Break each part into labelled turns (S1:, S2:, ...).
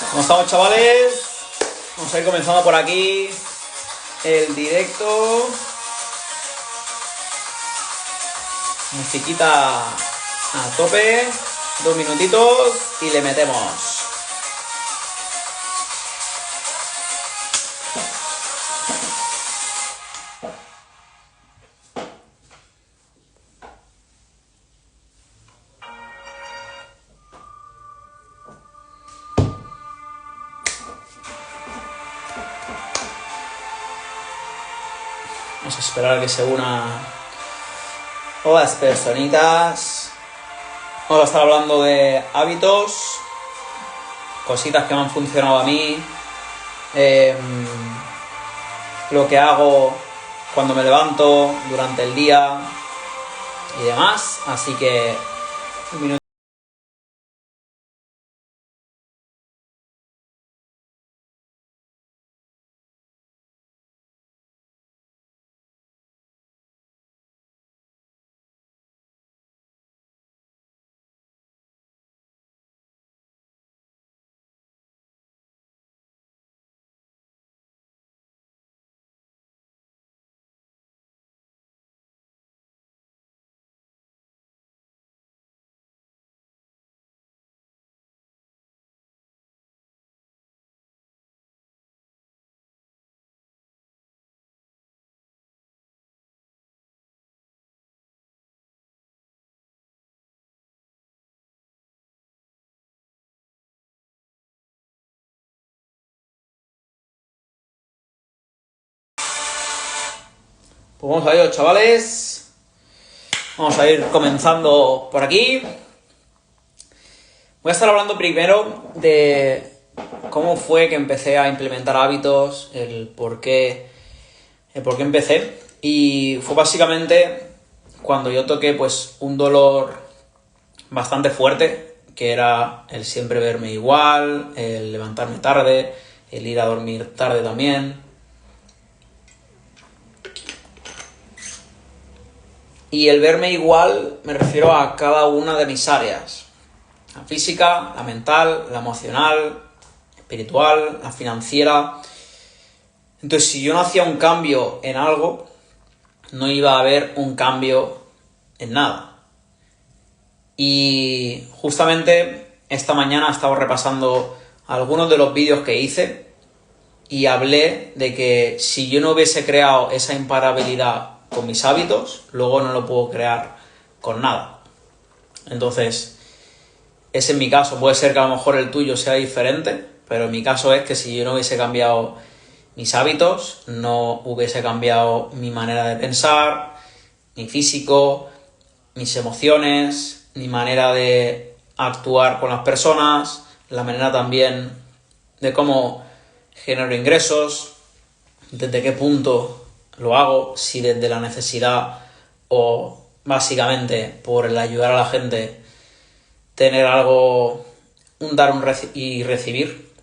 S1: ¿Cómo estamos, chavales? Vamos a ir comenzando por aquí el directo. Musiquita a tope, 2 minutitos y le metemos. Vamos a esperar a que se una las personitas. Vamos a estar hablando de hábitos, cositas que me han funcionado a mí, lo que hago cuando me levanto durante el día y demás. Así que un minuto. Pues vamos a ello, chavales. Vamos a ir comenzando por aquí. Voy a estar hablando primero de cómo fue que empecé a implementar hábitos, el por qué empecé. Y fue básicamente cuando yo toqué pues un dolor bastante fuerte, que era el siempre verme igual, el levantarme tarde, el ir a dormir tarde también. Y el verme igual me refiero a cada una de mis áreas. La física, la mental, la emocional, la espiritual, la financiera. Entonces, si yo no hacía un cambio en algo, no iba a haber un cambio en nada. Y justamente esta mañana estaba repasando algunos de los vídeos que hice y hablé de que si yo no hubiese creado esa imparabilidad con mis hábitos, luego no lo puedo crear con nada. Entonces, ese es mi caso. Puede ser que a lo mejor el tuyo sea diferente, pero en mi caso es que si yo no hubiese cambiado mis hábitos, no hubiese cambiado mi manera de pensar, mi físico, mis emociones, mi manera de actuar con las personas, la manera también de cómo genero ingresos, desde qué punto lo hago, si desde la necesidad o básicamente por el ayudar a la gente, tener algo, un dar y recibir.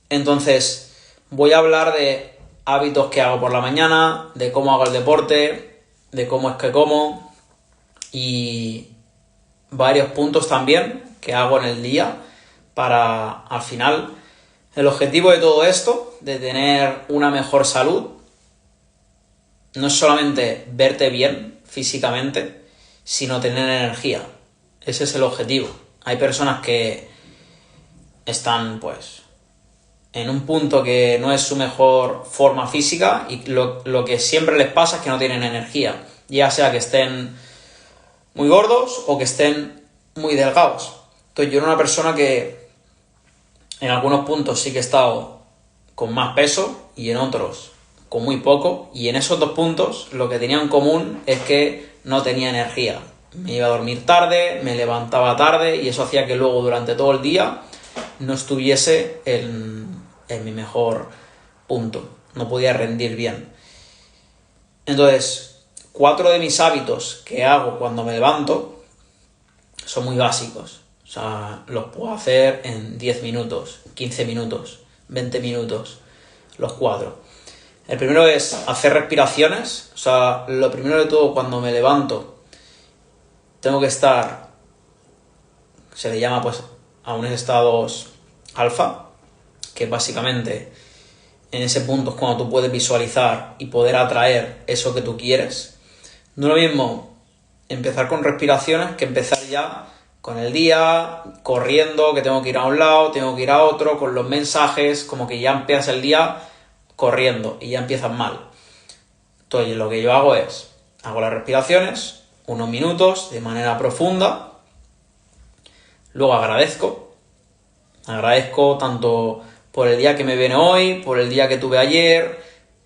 S1: Entonces voy a hablar de hábitos que hago por la mañana, de cómo hago el deporte, de cómo es que como y varios puntos también que hago en el día para, al final, el objetivo de todo esto, de tener una mejor salud, no es solamente verte bien físicamente, sino tener energía. Ese es el objetivo. Hay personas que están, pues, en un punto que no es su mejor forma física y lo que siempre les pasa es que no tienen energía, ya sea que estén muy gordos o que estén muy delgados. Entonces yo era una persona que en algunos puntos sí que he estado con más peso y en otros con muy poco, y en esos dos puntos lo que tenía en común es que no tenía energía. Me iba a dormir tarde, me levantaba tarde y eso hacía que luego durante todo el día no estuviese en mi mejor punto, no podía rendir bien. Entonces, 4 de mis hábitos que hago cuando me levanto son muy básicos. O sea, los puedo hacer en 10 minutos, 15 minutos, 20 minutos, los 4. El primero es hacer respiraciones. O sea, lo primero de todo, cuando me levanto, tengo que estar, se le llama pues a unos estados alfa, que básicamente en ese punto es cuando tú puedes visualizar y poder atraer eso que tú quieres. No es lo mismo empezar con respiraciones que empezar ya con el día, corriendo, que tengo que ir a un lado, tengo que ir a otro, con los mensajes, como que ya empiezas el día corriendo y ya empiezas mal. Entonces lo que yo hago es, hago las respiraciones, unos minutos de manera profunda, luego agradezco tanto por el día que me viene hoy, por el día que tuve ayer,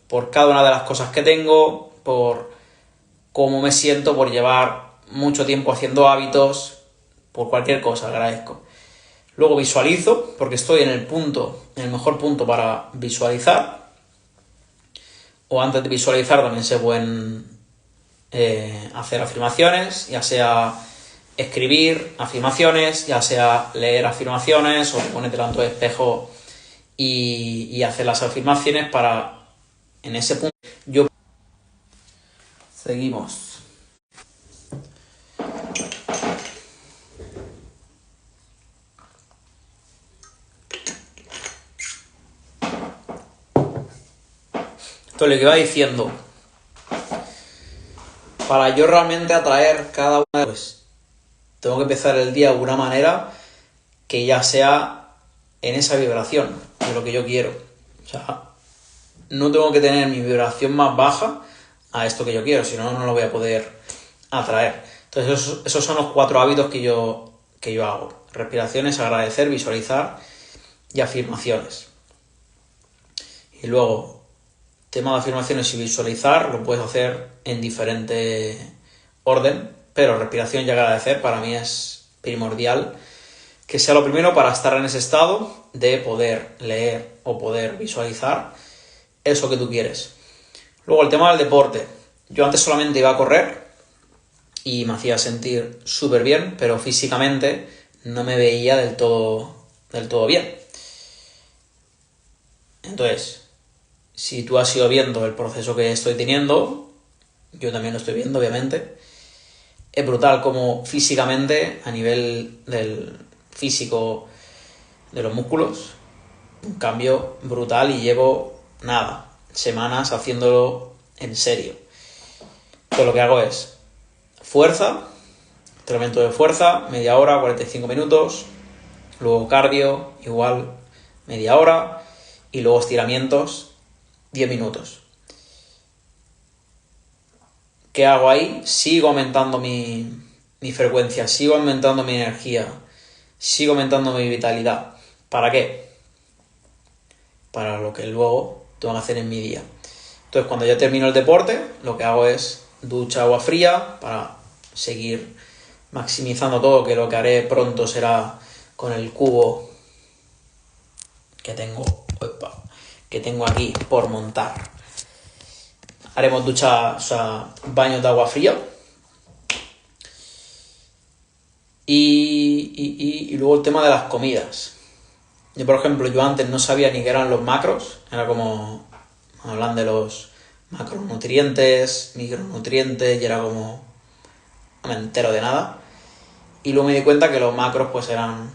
S1: por cada una de las cosas que tengo, por cómo me siento, por llevar mucho tiempo haciendo hábitos, por cualquier cosa, agradezco. Luego visualizo, porque estoy en el mejor punto para visualizar, o antes de visualizar también se pueden hacer afirmaciones, ya sea escribir afirmaciones, ya sea leer afirmaciones, o ponerte delante del espejo y hacer las afirmaciones para, en ese punto, yo... Seguimos. Esto es lo que iba diciendo. Para yo realmente atraer cada una de... Pues tengo que empezar el día de una manera que ya sea en esa vibración de lo que yo quiero. O sea, no tengo que tener mi vibración más baja a esto que yo quiero, si no, no lo voy a poder atraer. Entonces, esos son los 4 hábitos que yo hago. Respiraciones, agradecer, visualizar y afirmaciones. Y luego, tema de afirmaciones y visualizar lo puedes hacer en diferente orden, pero respiración y agradecer para mí es primordial que sea lo primero para estar en ese estado de poder leer o poder visualizar eso que tú quieres. Luego el tema del deporte. Yo antes solamente iba a correr y me hacía sentir súper bien, pero físicamente no me veía del todo bien. Entonces, si tú has ido viendo el proceso que estoy teniendo, yo también lo estoy viendo, obviamente. Es brutal como físicamente, a nivel del físico de los músculos, un cambio brutal y llevo semanas haciéndolo en serio. Entonces lo que hago es fuerza, entrenamiento de fuerza, media hora, 45 minutos, luego cardio, igual media hora, y luego estiramientos, 10 minutos. ¿Qué hago ahí? Sigo aumentando mi frecuencia, sigo aumentando mi energía, sigo aumentando mi vitalidad. ¿Para qué? Para lo que luego tengo que hacer en mi día. Entonces, cuando ya termino el deporte, lo que hago es ducha, agua fría, para seguir maximizando todo, que lo que haré pronto será con el cubo que tengo aquí por montar. Haremos ducha, baños de agua fría. Y luego el tema de las comidas. Yo, por ejemplo, antes no sabía ni qué eran los macros. Era como... hablan de los macronutrientes, micronutrientes, y era como... no me entero de nada. Y luego me di cuenta que los macros pues eran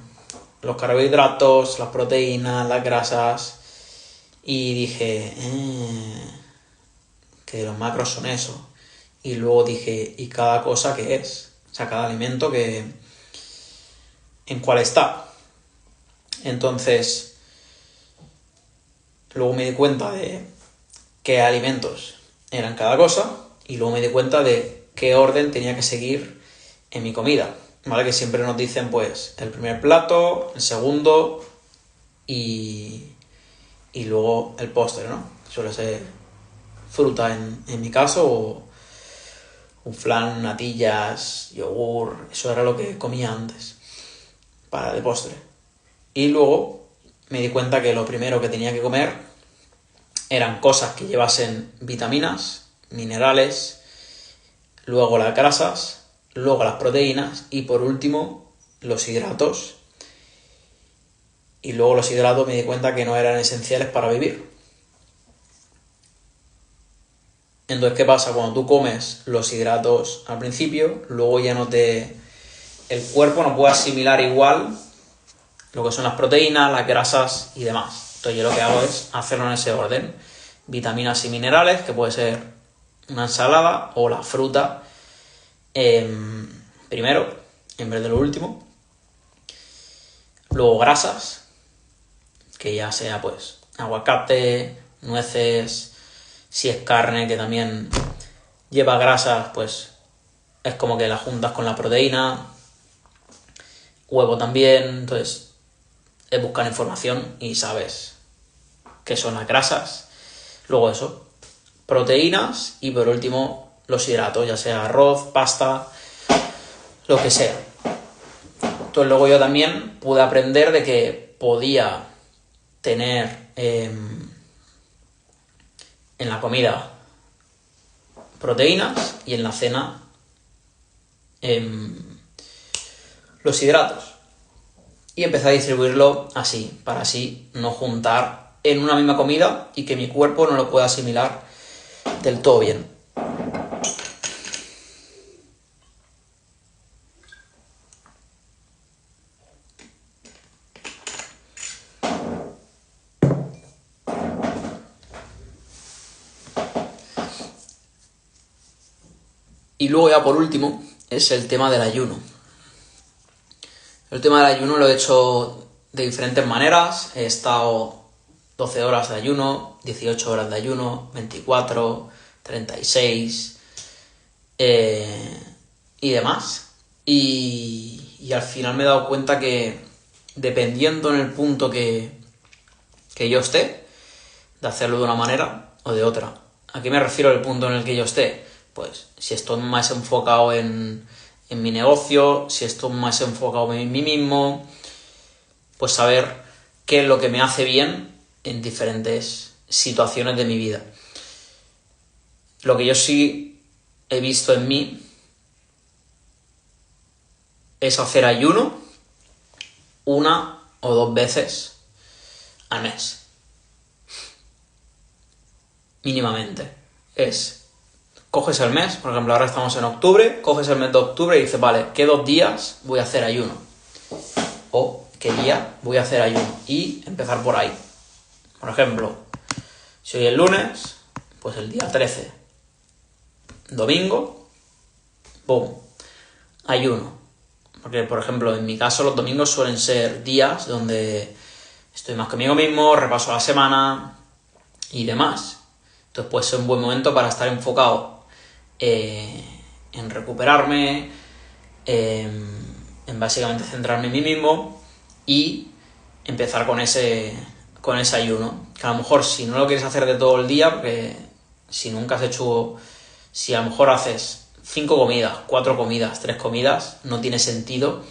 S1: los carbohidratos, las proteínas, las grasas. Y dije... que los macros son eso. Y luego dije, ¿y cada cosa qué es? O sea, cada alimento en cuál está. Entonces, luego me di cuenta de qué alimentos eran cada cosa y luego me di cuenta de qué orden tenía que seguir en mi comida, ¿vale? Que siempre nos dicen, pues, el primer plato, el segundo y luego el postre, ¿no? Suele ser fruta en mi caso, o un flan, natillas, yogur, eso era lo que comía antes para de postre. Y luego me di cuenta que lo primero que tenía que comer eran cosas que llevasen vitaminas, minerales, luego las grasas, luego las proteínas y por último los hidratos. Y luego los hidratos me di cuenta que no eran esenciales para vivir. Entonces, ¿qué pasa? Cuando tú comes los hidratos al principio, luego ya el cuerpo no puede asimilar igual lo que son las proteínas, las grasas y demás. Entonces yo lo que hago es hacerlo en ese orden. Vitaminas y minerales, que puede ser una ensalada o la fruta primero, en vez de lo último. Luego grasas, que ya sea pues aguacate, nueces, si es carne que también lleva grasas, pues es como que la juntas con la proteína, huevo también. Entonces es buscar información y sabes qué son las grasas. Luego eso, proteínas y por último los hidratos, ya sea arroz, pasta, lo que sea. Entonces luego yo también pude aprender de que podía tener en la comida proteínas y en la cena los hidratos. Y empecé a distribuirlo así, para así no juntar en una misma comida y que mi cuerpo no lo pueda asimilar del todo bien. Y luego ya por último es el tema del ayuno. El tema del ayuno lo he hecho de diferentes maneras. He estado 12 horas de ayuno, 18 horas de ayuno, 24, 36 y demás. Y al final me he dado cuenta que dependiendo en el punto que yo esté, de hacerlo de una manera o de otra. ¿A qué me refiero el punto en el que yo esté? Pues si estoy más enfocado en mi negocio, si estoy más enfocado en mí mismo, pues saber qué es lo que me hace bien en diferentes situaciones de mi vida. Lo que yo sí he visto en mí es hacer ayuno 1 o 2 veces al mes. Mínimamente. Coges el mes, por ejemplo, ahora estamos en octubre, coges el mes de octubre y dices, vale, ¿qué 2 días voy a hacer ayuno? O ¿qué día voy a hacer ayuno? Y empezar por ahí. Por ejemplo, si hoy es lunes, pues el día 13. Domingo, ¡pum!, ayuno. Porque, por ejemplo, en mi caso los domingos suelen ser días donde estoy más conmigo mismo, repaso la semana y demás. Entonces puede ser un buen momento para estar enfocado en recuperarme, en básicamente centrarme en mí mismo y empezar con ese ayuno. Que a lo mejor si no lo quieres hacer de todo el día, porque si nunca has hecho, si a lo mejor haces 5 comidas, 4 comidas, 3 comidas, no tiene sentido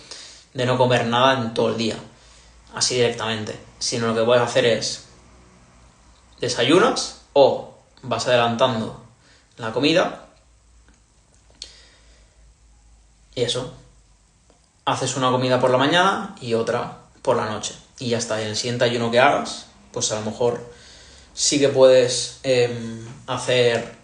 S1: de no comer nada en todo el día, así directamente. Sino lo que puedes hacer es desayunas o vas adelantando la comida y eso, haces una comida por la mañana y otra por la noche y ya está. Y en el siguiente ayuno que hagas, pues a lo mejor sí que puedes hacer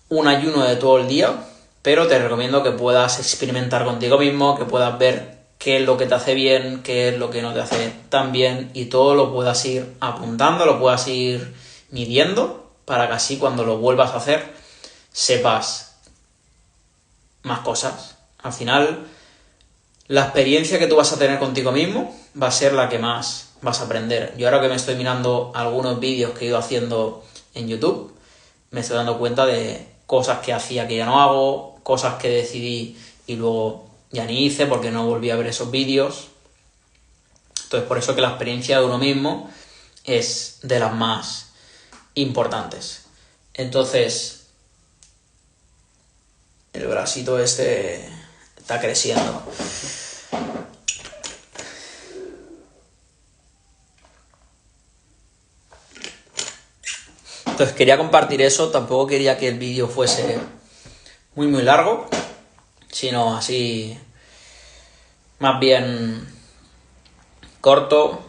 S1: un ayuno de todo el día, pero te recomiendo que puedas experimentar contigo mismo, que puedas ver qué es lo que te hace bien, qué es lo que no te hace tan bien y todo lo puedas ir apuntando, lo puedas ir midiendo para que así cuando lo vuelvas a hacer sepas más cosas. Al final, la experiencia que tú vas a tener contigo mismo va a ser la que más vas a aprender. Yo ahora que me estoy mirando algunos vídeos que he ido haciendo en YouTube, me estoy dando cuenta de cosas que hacía que ya no hago, cosas que decidí y luego ya ni hice porque no volví a ver esos vídeos. Entonces, por eso que la experiencia de uno mismo es de las más importantes. Entonces, el bracito este está creciendo. Entonces quería compartir eso, tampoco quería que el vídeo fuese muy largo, sino así más bien corto,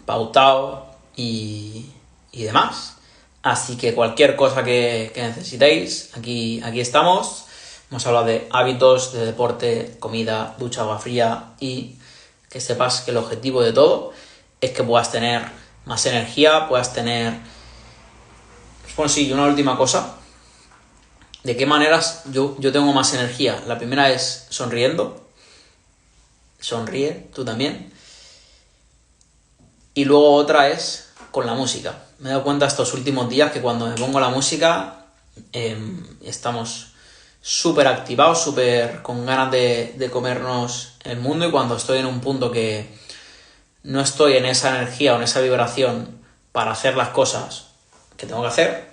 S1: pautado y demás. Así que cualquier cosa que necesitéis, aquí estamos. Hemos hablado de hábitos, de deporte, comida, ducha, agua fría y que sepas que el objetivo de todo es que puedas tener más energía, puedas tener... Bueno, sí, y una última cosa. ¿De qué maneras yo tengo más energía? La primera es sonriendo. Sonríe, tú también. Y luego otra es con la música. Me he dado cuenta estos últimos días que cuando me pongo la música estamos súper activados, súper con ganas de comernos el mundo, y cuando estoy en un punto que no estoy en esa energía o en esa vibración para hacer las cosas que tengo que hacer,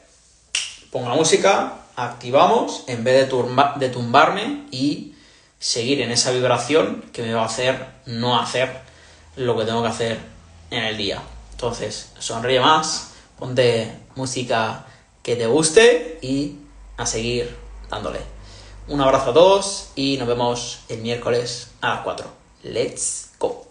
S1: pongo la música, activamos, en vez de tumbarme y seguir en esa vibración que me va a hacer no hacer lo que tengo que hacer en el día. Entonces, sonríe más, ponte música que te guste y a seguir dándole. Un abrazo a todos y nos vemos el miércoles a las 4. Let's go.